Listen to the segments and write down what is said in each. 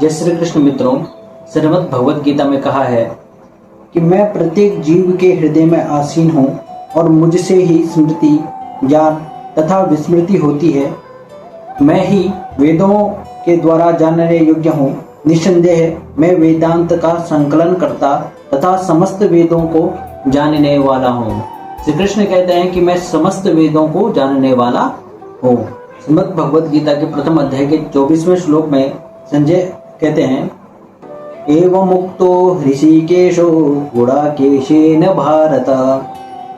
जय श्री कृष्ण मित्रों, श्रीमद् भगवद गीता में कहा है कि मैं प्रत्येक जीव के हृदय में आसीन हूँ और मुझसे ही स्मृति, ज्ञान तथा विस्मृति होती है। मैं ही वेदों के द्वारा जानने योग्य हूँ। निस्संदेह मैं वेदांत का संकलन करता तथा समस्त वेदों को जानने वाला हूँ। श्री कृष्ण कहते हैं कि मैं समस्त वेदों को जानने वाला हूँ। श्रीमद् भगवद गीता के प्रथम अध्याय के 24वें श्लोक में संजय कहते हैं, एवं मुक्तो ऋषिकेशो गुडाकेशेन भारत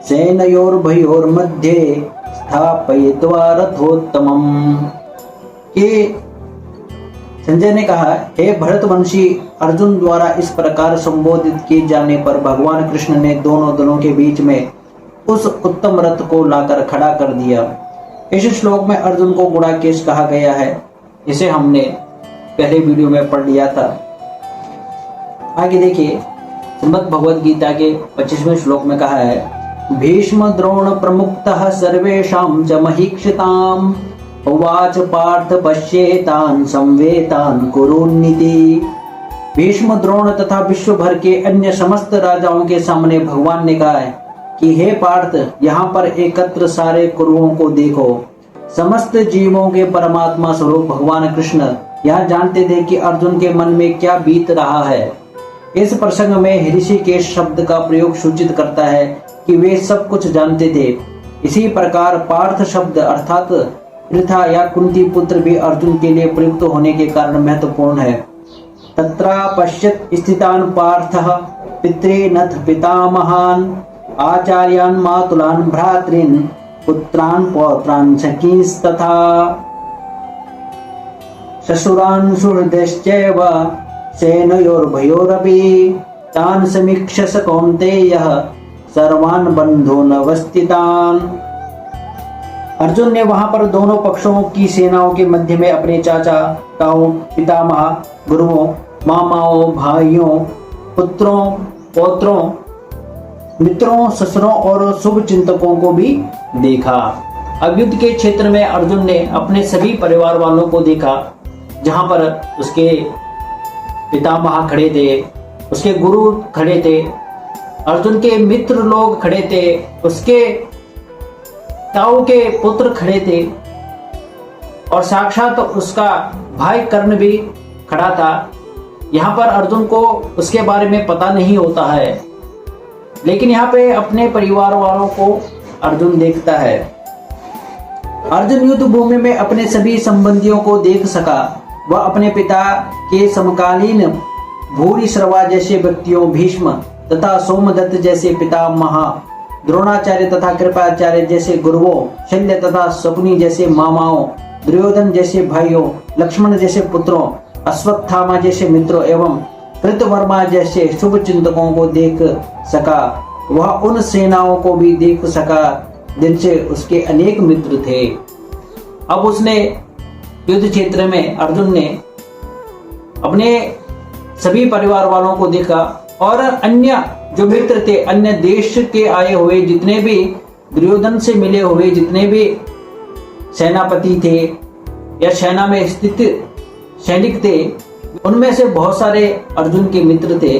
सेनयोर्भयोर्मध्ये स्थापयित्वा रथोत्तमम्। कि संजय ने कहा, हे भरतवंशी, अर्जुन द्वारा इस प्रकार संबोधित किए जाने पर भगवान कृष्ण ने दोनों दलों के बीच में उस उत्तम रथ को लाकर खड़ा कर दिया। इस श्लोक में अर्जुन को गुडाकेश कहा गया है। इसे हमने पहले वीडियो में पढ़ लिया था। आगे देखिए, श्रीमद् भगवद गीता के 25वें श्लोक में कहा है, भीष्म द्रोण प्रमुक्तः सर्वेषां च महीक्षिताम् उवाच पार्थ पश्येतान् संवेतान् कुरुन्निति। भीष्म द्रोण तथा विश्व भर के अन्य समस्त राजाओं के सामने भगवान ने कहा है कि हे पार्थ, यहाँ पर एकत्र सारे कुरुओं को देखो। समस्त जीवों के परमात्मा स्वरूप भगवान कृष्ण यहाँ जानते थे कि अर्जुन के मन में क्या बीत रहा है। इस प्रसंग में ऋषिकेश शब्द का प्रयोग सूचित करता है कि वे सब कुछ जानते थे। इसी प्रकार पार्थ शब्द अर्थात पृथा या कुंती पुत्र भी अर्जुन के लिए प्रयुक्त होने के कारण महत्वपूर्ण है। तत्रा पश्यत स्थितान पार्थः पितॄनथ पितामहान् आचार्यान् मातुलान् भ्रातॄन् पुत्रान् पौत्रान् सखींस्तथा श्वशुरान् सुहृदश्चैव सेनयोर्भयोरपि तान् समीक्षस कौन्तेयः सर्वान् बन्धून् अवस्थितान्। अर्जुन ने वहां पर दोनों पक्षों की सेनाओं के मध्य में अपने चाचा ताऊ, पितामह, गुरुओं, मामाओं, भाइयों, पुत्रों, पौत्रों, मित्रों, ससुरों और शुभ चिंतकों को भी देखा। अब युद्ध के क्षेत्र में अर्जुन ने अपने सभी परिवार वालों को देखा, जहां पर उसके पितामह खड़े थे, उसके गुरु खड़े थे, अर्जुन के मित्र लोग खड़े थे, उसके ताऊ के पुत्र खड़े थे और साक्षात उसका भाई कर्ण भी खड़ा था। यहाँ पर अर्जुन को उसके बारे में पता नहीं होता है, लेकिन यहाँ पे अपने परिवार वालों को अर्जुन देखता है। अर्जुन युद्ध भूमि में अपने सभी संबंधियों को देख सका। वह अपने पिता के समकालीन भूरिश्रवा जैसे व्यक्तियों, भीष्म तथा सोमदत्त जैसे पितामह, द्रोणाचार्य तथा कृपाचार्य जैसे गुरुओं, शल्य तथा शकुनी जैसे मामाओं, दुर्योधन जैसे भाइयों, लक्ष्मण जैसे पुत्रों, अश्वत्थामा जैसे मित्रों एवं कृतवर्मा जैसे शुभ चिंतकों को देख सका। वह उन सेनाओं को भी देख सका जिनसे उसके अनेक मित्र थे। अब उसने युद्ध क्षेत्र में अर्जुन ने अपने सभी परिवार वालों को देखा और अन्य जो मित्र थे, अन्य देश के आए हुए जितने भी दुर्योधन से मिले हुए जितने भी सेनापति थे या सेना में स्थित सैनिक थे, उनमें से बहुत सारे अर्जुन के मित्र थे